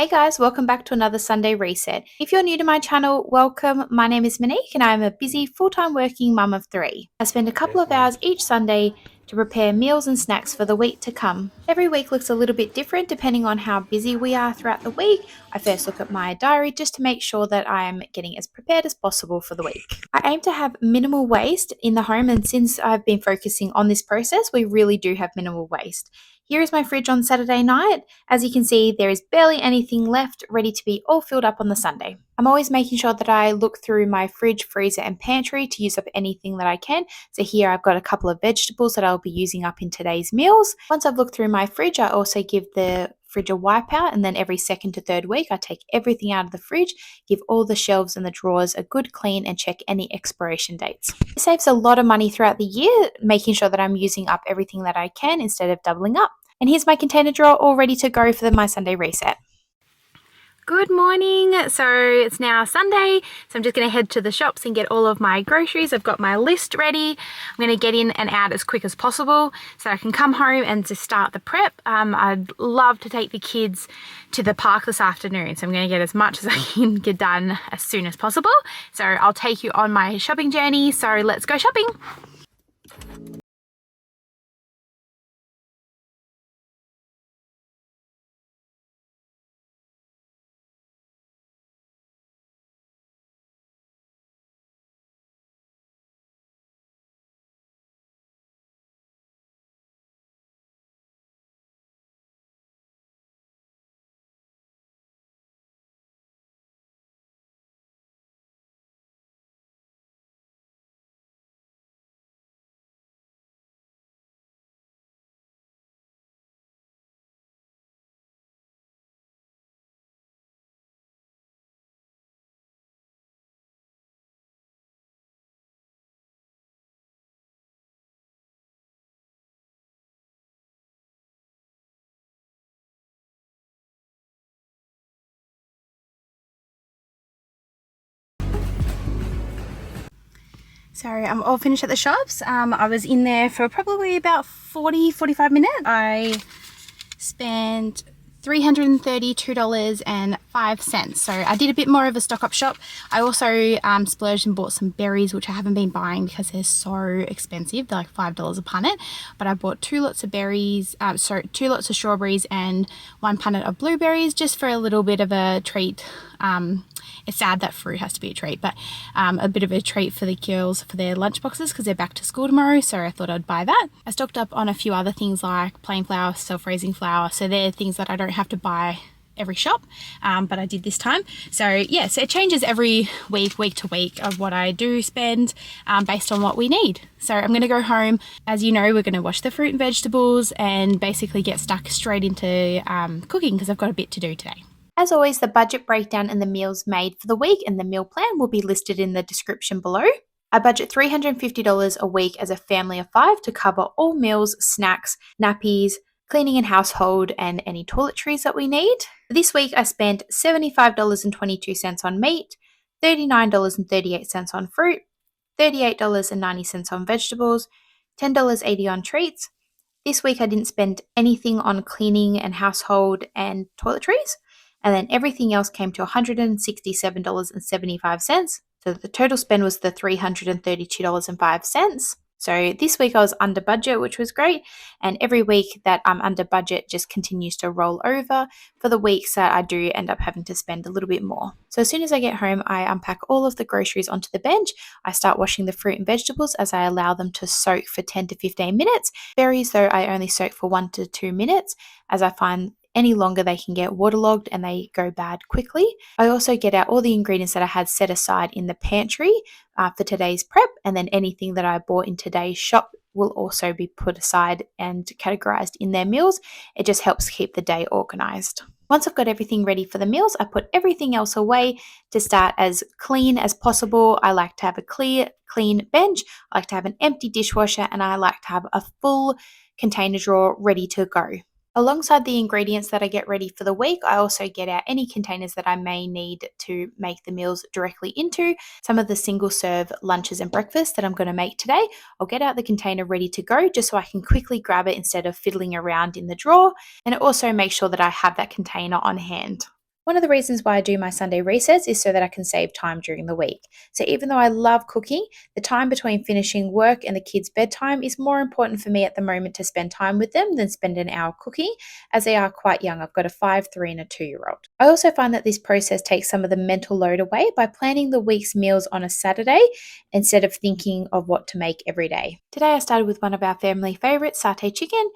Hey guys, welcome back to another Sunday Reset. If you're new to my channel, welcome. My name is Monique and I'm a busy full-time working mum of three. I spend a couple of hours each Sunday to prepare meals and snacks for the week to come. Every week looks a little bit different depending on how busy we are throughout the week. I first look at my diary just to make sure that I'm getting as prepared as possible for the week. I aim to have minimal waste in the home, and since I've been focusing on this process, we really do have minimal waste. Here is my fridge on Saturday night. As you can see, there is barely anything left, ready to be all filled up on the Sunday. I'm always making sure that I look through my fridge, freezer and pantry to use up anything that I can. So here I've got a couple of vegetables that I'll be using up in today's meals. Once I've looked through my fridge, I also give the fridge a wipe out, and then every second to third week I take everything out of the fridge, give all the shelves and the drawers a good clean and check any expiration dates. It saves a lot of money throughout the year, making sure that I'm using up everything that I can instead of doubling up. And here's my container drawer all ready to go for my Sunday reset. Good morning. So it's now Sunday, so I'm just going to head to the shops and get all of my groceries. I've got my list ready. I'm going to get in and out as quick as possible so I can come home and just start the prep. I'd love to take the kids to the park this afternoon, so I'm going to get as much as I can get done as soon as possible. So I'll take you on my shopping journey. So let's go shopping. Sorry, I'm all finished at the shops. I was in there for probably about 45 minutes. I spent $332.05. So I did a bit more of a stock up shop. I also splurged and bought some berries, which I haven't been buying because they're so expensive. They're like $5 a punnet. But I bought 2 lots of berries, 2 lots of strawberries and 1 punnet of blueberries, just for a little bit of a treat. It's sad that fruit has to be a treat, but a bit of a treat for the girls for their lunch boxes because they're back to school tomorrow, so I thought I'd buy that. I stocked up on a few other things like plain flour, self-raising flour, so they're things that I don't have to buy every shop, but I did this time. So yeah, so it changes every week to week of what I do spend based on what we need. So I'm going to go home. As you know, we're going to wash the fruit and vegetables and basically get stuck straight into cooking because I've got a bit to do today. As always, the budget breakdown and the meals made for the week and the meal plan will be listed in the description below. I budget $350 a week as a family of 5 to cover all meals, snacks, nappies, cleaning and household, and any toiletries that we need. This week I spent $75.22 on meat, $39.38 on fruit, $38.90 on vegetables, $10.80 on treats. This week I didn't spend anything on cleaning and household and toiletries. And then everything else came to $167.75. So the total spend was the $332.05. So this week I was under budget, which was great. And every week that I'm under budget just continues to roll over for the weeks that I do end up having to spend a little bit more. So as soon as I get home, I unpack all of the groceries onto the bench. I start washing the fruit and vegetables as I allow them to soak for 10 to 15 minutes. Berries, though, I only soak for 1 to 2 minutes, as I find any longer they can get waterlogged and they go bad quickly. I also get out all the ingredients that I had set aside in the pantry for today's prep, and then anything that I bought in today's shop will also be put aside and categorized in their meals. It just helps keep the day organized. Once I've got everything ready for the meals, I put everything else away to start as clean as possible. I like to have a clean bench. I like to have an empty dishwasher, and I like to have a full container drawer ready to go. Alongside the ingredients that I get ready for the week, I also get out any containers that I may need to make the meals directly into. Some of the single serve lunches and breakfasts that I'm going to make today, I'll get out the container ready to go just so I can quickly grab it instead of fiddling around in the drawer. And it also makes sure that I have that container on hand. One of the reasons why I do my Sunday resets is so that I can save time during the week. So even though I love cooking, the time between finishing work and the kids' bedtime is more important for me at the moment to spend time with them than spend an hour cooking, as they are quite young. I've got a 5, 3, and a 2-year-old. I also find that this process takes some of the mental load away by planning the week's meals on a Saturday instead of thinking of what to make every day. Today I started with one of our family favourites, satay chicken.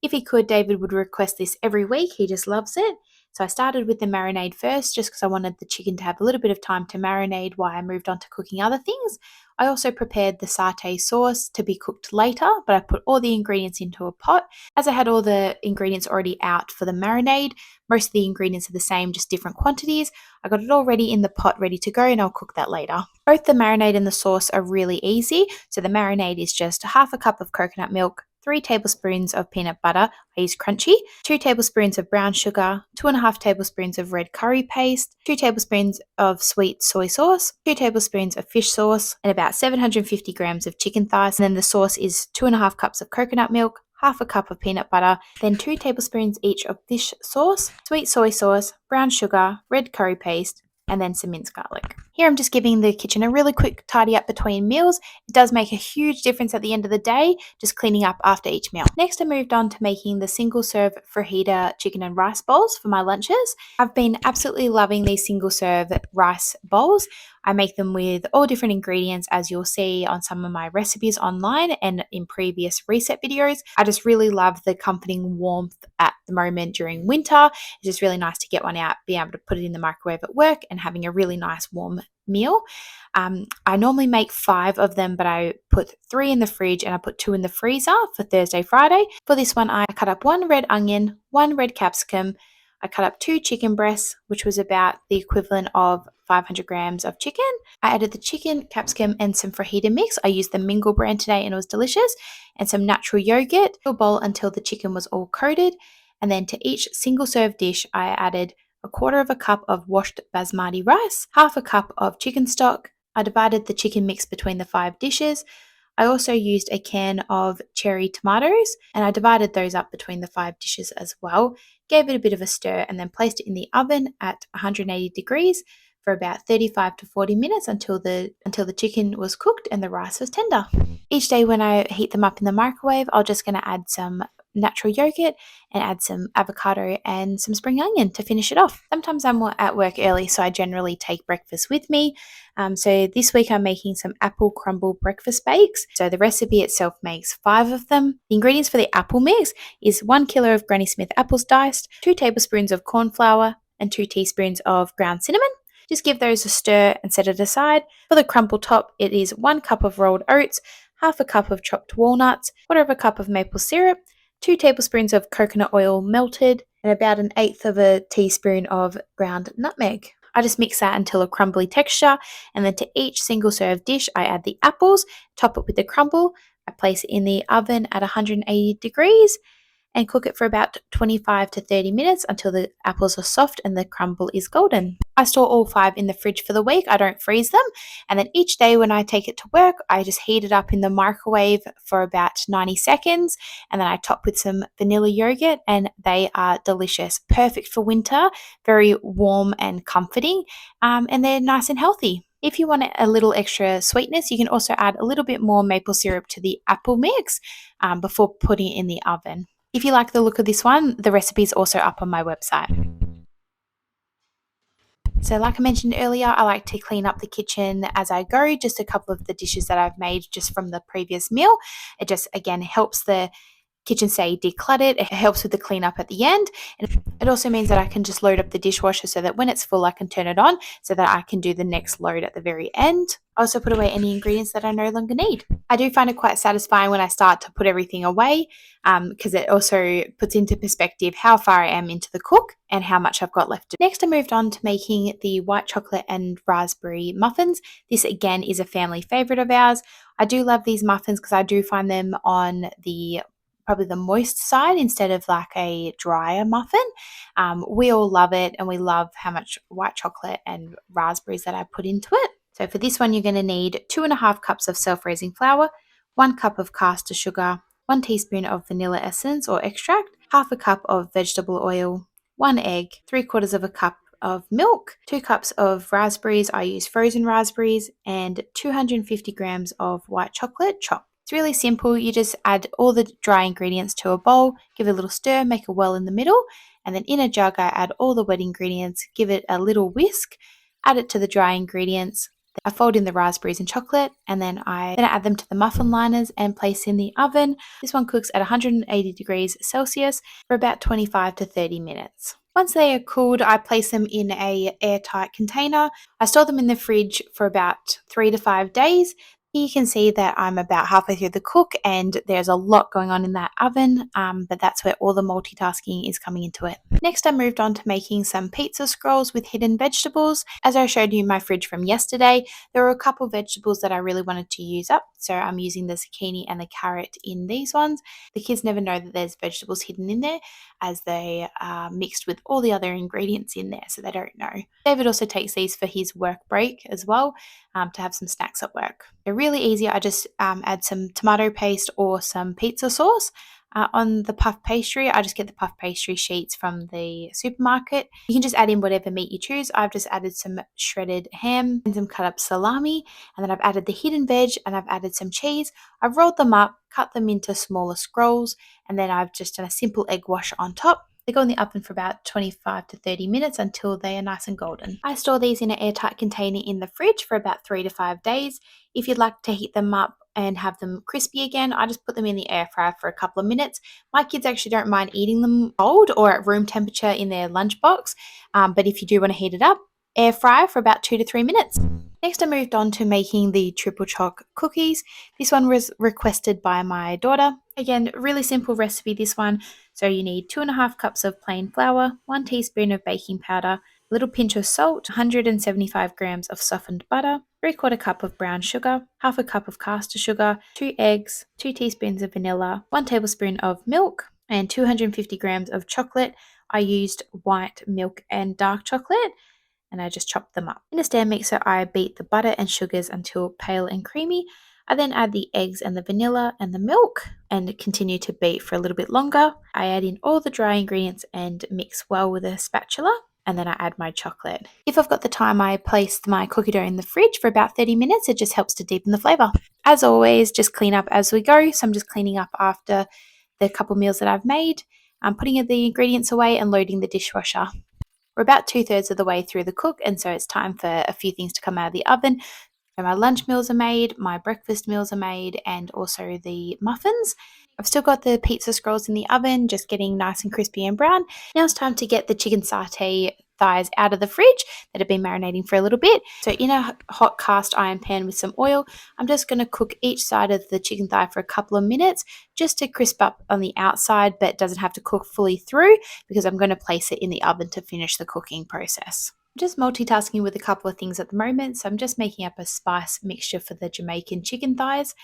If he could, David would request this every week. He just loves it. So I started with the marinade first just because I wanted the chicken to have a little bit of time to marinate while I moved on to cooking other things. I also prepared the satay sauce to be cooked later, but I put all the ingredients into a pot. As I had all the ingredients already out for the marinade, most of the ingredients are the same, just different quantities. I got it all ready in the pot, ready to go, and I'll cook that later. Both the marinade and the sauce are really easy. So the marinade is just half a cup of coconut milk, 3 tablespoons of peanut butter, I use crunchy, 2 tablespoons of brown sugar, 2.5 tablespoons of red curry paste, 2 tablespoons of sweet soy sauce, 2 tablespoons of fish sauce, and about 750 grams of chicken thighs. And then the sauce is 2.5 cups of coconut milk, half a cup of peanut butter, then 2 tablespoons each of fish sauce, sweet soy sauce, brown sugar, red curry paste, and then some minced garlic. Here I'm just giving the kitchen a really quick tidy up between meals. It does make a huge difference at the end of the day, just cleaning up after each meal. Next I moved on to making the single serve fajita chicken and rice bowls for my lunches. I've been absolutely loving these single serve rice bowls. I make them with all different ingredients, as you'll see on some of my recipes online and in previous reset videos. I just really love the comforting warmth at the moment during winter. It's just really nice to get one out, be able to put it in the microwave at work and having a really nice warm meal. I normally make 5 of them, but I put 3 in the fridge and I put 2 in the freezer for Thursday, Friday. For this one, I cut up 1 red onion, 1 red capsicum. I cut up 2 chicken breasts, which was about the equivalent of 500 grams of chicken. I added the chicken, capsicum, and some fajita mix. I used the Mingle brand today and it was delicious. And some natural yogurt. A bowl until the chicken was all coated. And then to each single serve dish, I added 1/4 cup of washed basmati rice, half a cup of chicken stock. I divided the chicken mix between the 5 dishes. I also used a can of cherry tomatoes and I divided those up between the 5 dishes as well. Gave it a bit of a stir and then placed it in the oven at 180 degrees for about 35 to 40 minutes until the chicken was cooked and the rice was tender. Each day when I heat them up in the microwave, I'm just going to add some natural yogurt and add some avocado and some spring onion to finish it off. Sometimes I'm at work early, so I generally take breakfast with me. So this week I'm making some apple crumble breakfast bakes. So the recipe itself makes 5 of them. The ingredients for the apple mix is 1 kilo of Granny Smith apples diced, 2 tablespoons of corn flour, and 2 teaspoons of ground cinnamon. Just give those a stir and set it aside. For the crumble top, it is 1 cup of rolled oats, half a cup of chopped walnuts, 1/4 cup of maple syrup, 2 tablespoons of coconut oil melted, and about 1/8 of a teaspoon of ground nutmeg. I just mix that until a crumbly texture, and then to each single serve dish, I add the apples, top it with the crumble. I place it in the oven at 180 degrees and cook it for about 25 to 30 minutes until the apples are soft and the crumble is golden. I store all 5 in the fridge for the week. I don't freeze them. And then each day when I take it to work, I just heat it up in the microwave for about 90 seconds. And then I top with some vanilla yogurt and they are delicious. Perfect for winter, very warm and comforting. And they're nice and healthy. If you want a little extra sweetness, you can also add a little bit more maple syrup to the apple mix before putting it in the oven. If you like the look of this one, the recipe is also up on my website. So like I mentioned earlier, I like to clean up the kitchen as I go, just a couple of the dishes that I've made just from the previous meal. It just, again, helps the kitchen stay decluttered. It helps with the cleanup at the end. And it also means that I can just load up the dishwasher so that when it's full, I can turn it on so that I can do the next load at the very end. I also put away any ingredients that I no longer need. I do find it quite satisfying when I start to put everything away because it also puts into perspective how far I am into the cook and how much I've got left. Next, I moved on to making the white chocolate and raspberry muffins. This again is a family favorite of ours. I do love these muffins because I do find them on probably the moist side instead of like a drier muffin. We all love it and we love how much white chocolate and raspberries that I put into it. So for this one, you're going to need 2.5 cups of self-raising flour, 1 cup of caster sugar, 1 teaspoon of vanilla essence or extract, half a cup of vegetable oil, 1 egg, 3/4 of a cup of milk, 2 cups of raspberries, I use frozen raspberries, and 250 grams of white chocolate chopped. It's really simple. You just add all the dry ingredients to a bowl, give it a little stir, make a well in the middle, and then in a jug I add all the wet ingredients, give it a little whisk, add it to the dry ingredients. I fold in the raspberries and chocolate, and then I add them to the muffin liners and place in the oven. This one cooks at 180 degrees Celsius for about 25 to 30 minutes. Once they are cooled, I place them in an airtight container. I store them in the fridge for about 3 to 5 days. You can see that I'm about halfway through the cook and there's a lot going on in that oven, but that's where all the multitasking is coming into it. Next, I moved on to making some pizza scrolls with hidden vegetables. As I showed you in my fridge from yesterday, there were a couple vegetables that I really wanted to use up, so I'm using the zucchini and the carrot in these ones. The kids never know that there's vegetables hidden in there as they are mixed with all the other ingredients in there, so they don't know. David also takes these for his work break as well, to have some snacks at work. They're really easy. I just add some tomato paste or some pizza sauce. On the puff pastry, I just get the puff pastry sheets from the supermarket. You can just add in whatever meat you choose. I've just added some shredded ham and some cut up salami, and then I've added the hidden veg and I've added some cheese. I've rolled them up, cut them into smaller scrolls, and then I've just done a simple egg wash on top. They go in the oven for about 25 to 30 minutes until they are nice and golden. I store these in an airtight container in the fridge for about 3 to 5 days. If you'd like to heat them up and have them crispy again, I just put them in the air fryer for a couple of minutes. My kids actually don't mind eating them cold or at room temperature in their lunchbox, but if you do want to heat it up, air fry for about 2 to 3 minutes. Next, I moved on to making the triple choc cookies. This one was requested by my daughter. Again, really simple recipe, this one. So you need 2.5 cups of plain flour, 1 teaspoon of baking powder, a little pinch of salt, 175 grams of softened butter, 3/4 cup of brown sugar, half a cup of caster sugar, 2 eggs, 2 teaspoons of vanilla, 1 tablespoon of milk, and 250 grams of chocolate. I used white milk and dark chocolate, and I just chopped them up. In a stand mixer, I beat the butter and sugars until pale and creamy. I then add the eggs and the vanilla and the milk and continue to beat for a little bit longer. I add in all the dry ingredients and mix well with a spatula, and then I add my chocolate. If I've got the time, I place my cookie dough in the fridge for about 30 minutes. It just helps to deepen the flavour. As always, just clean up as we go. So I'm just cleaning up after the couple meals that I've made. I'm putting the ingredients away and loading the dishwasher. We're about 2/3 of the way through the cook, and so it's time for a few things to come out of the oven. So my lunch meals are made, my breakfast meals are made, and also the muffins. I've still got the pizza scrolls in the oven, just getting nice and crispy and brown. Now it's time to get the chicken satay thighs out of the fridge that have been marinating for a little bit. So in a hot cast iron pan with some oil, I'm just going to cook each side of the chicken thigh for a couple of minutes just to crisp up on the outside, but doesn't have to cook fully through because I'm going to place it in the oven to finish the cooking process. I'm just multitasking with a couple of things at the moment, so I'm just making up a spice mixture for the Jamaican chicken thighs.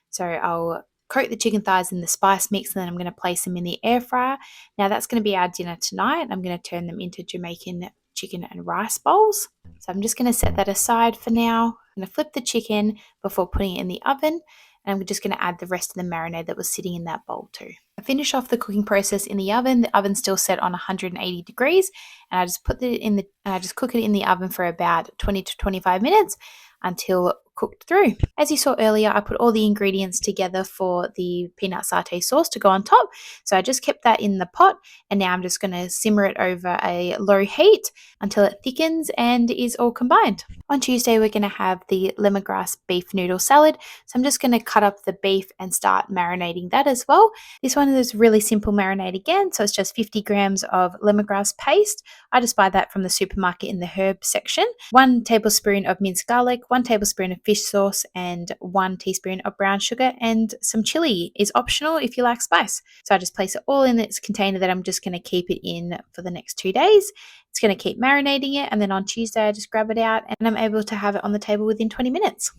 So I'll coat the chicken thighs in the spice mix, and then I'm going to place them in the air fryer. Now that's going to be our dinner tonight. I'm going to turn them into Jamaican chicken and rice bowls. So I'm just going to set that aside for now. I'm going to flip the chicken before putting it in the oven, and I'm just going to add the rest of the marinade that was sitting in that bowl too. I finish off the cooking process in the oven. The oven's still set on 180 degrees, and I just cook it in the oven for about 20 to 25 minutes until cooked through. As you saw earlier, I put all the ingredients together for the peanut satay sauce to go on top. So I just kept that in the pot, and now I'm just going to simmer it over a low heat until it thickens and is all combined. On Tuesday, we're going to have the lemongrass beef noodle salad. So I'm just going to cut up the beef and start marinating that as well. This one is really simple marinade again. So it's just 50 grams of lemongrass paste. I just buy that from the supermarket in the herb section. 1 tablespoon of minced garlic, 1 tablespoon of fish sauce, and 1 teaspoon of brown sugar, and some chili is optional if you like spice. So I just place it all in its container that I'm just going to keep it in for the next 2 days. It's going to keep marinating it, and then on Tuesday I just grab it out and I'm able to have it on the table within 20 minutes.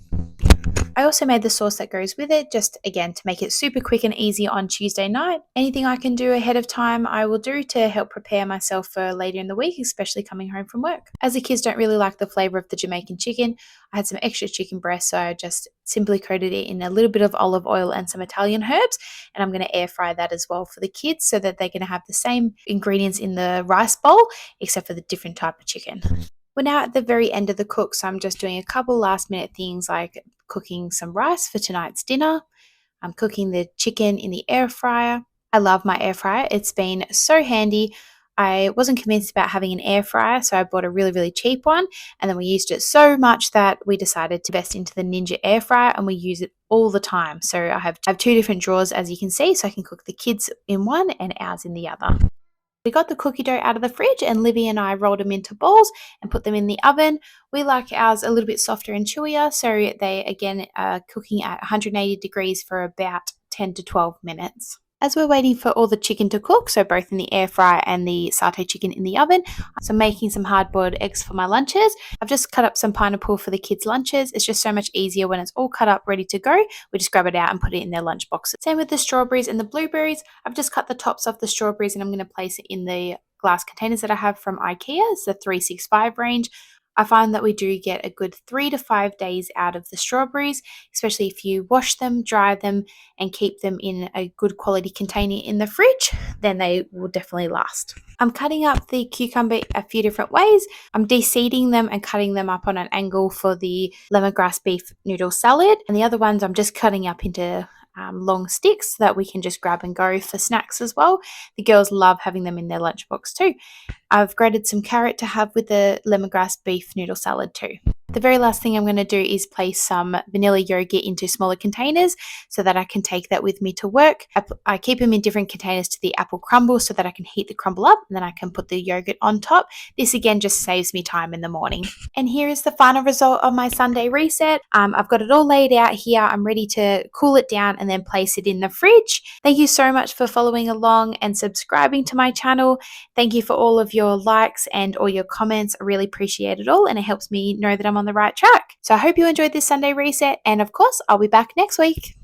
I also made the sauce that goes with it, just again to make it super quick and easy on Tuesday night. Anything I can do ahead of time, I will do to help prepare myself for later in the week, especially coming home from work. As the kids don't really like the flavour of the Jamaican chicken, I had some extra chicken breast, so I just simply coated it in a little bit of olive oil and some Italian herbs, and I'm going to air fry that as well for the kids so that they're going to have the same ingredients in the rice bowl, except for the different type of chicken. We're now at the very end of the cook, so I'm just doing a couple last minute things like cooking some rice for tonight's dinner. I'm cooking the chicken in the air fryer. I love my air fryer. It's been so handy. I wasn't convinced about having an air fryer, so I bought a really, really cheap one. And then we used it so much that we decided to invest into the Ninja air fryer, and we use it all the time. So I have two different drawers, as you can see, so I can cook the kids in one and ours in the other. We got the cookie dough out of the fridge, and Livy and I rolled them into balls and put them in the oven. We like ours a little bit softer and chewier, so they again are cooking at 180 degrees for about 10 to 12 minutes. As we're waiting for all the chicken to cook, so both in the air fryer and the satay chicken in the oven, so I'm making some hard-boiled eggs for my lunches. I've just cut up some pineapple for the kids' lunches. It's just so much easier when it's all cut up, ready to go. We just grab it out and put it in their lunch boxes. Same with the strawberries and the blueberries. I've just cut the tops off the strawberries and I'm going to place it in the glass containers that I have from IKEA. It's the 365 range. I find that we do get a good 3 to 5 days out of the strawberries, especially if you wash them, dry them, and keep them in a good quality container in the fridge, then they will definitely last. I'm cutting up the cucumber a few different ways. I'm de-seeding them and cutting them up on an angle for the lemongrass beef noodle salad, and the other ones I'm just cutting up into long sticks so that we can just grab and go for snacks as well. The girls love having them in their lunchbox too. I've grated some carrot to have with the lemongrass beef noodle salad too. The very last thing I'm going to do is place some vanilla yogurt into smaller containers so that I can take that with me to work. I keep them in different containers to the apple crumble so that I can heat the crumble up and then I can put the yogurt on top. This again just saves me time in the morning. And here is the final result of my Sunday reset. I've got it all laid out here. I'm ready to cool it down and then place it in the fridge. Thank you so much for following along and subscribing to my channel. Thank you for all of your likes and all your comments. I really appreciate it all and it helps me know that I'm on the right track. So I hope you enjoyed this Sunday reset and of course I'll be back next week.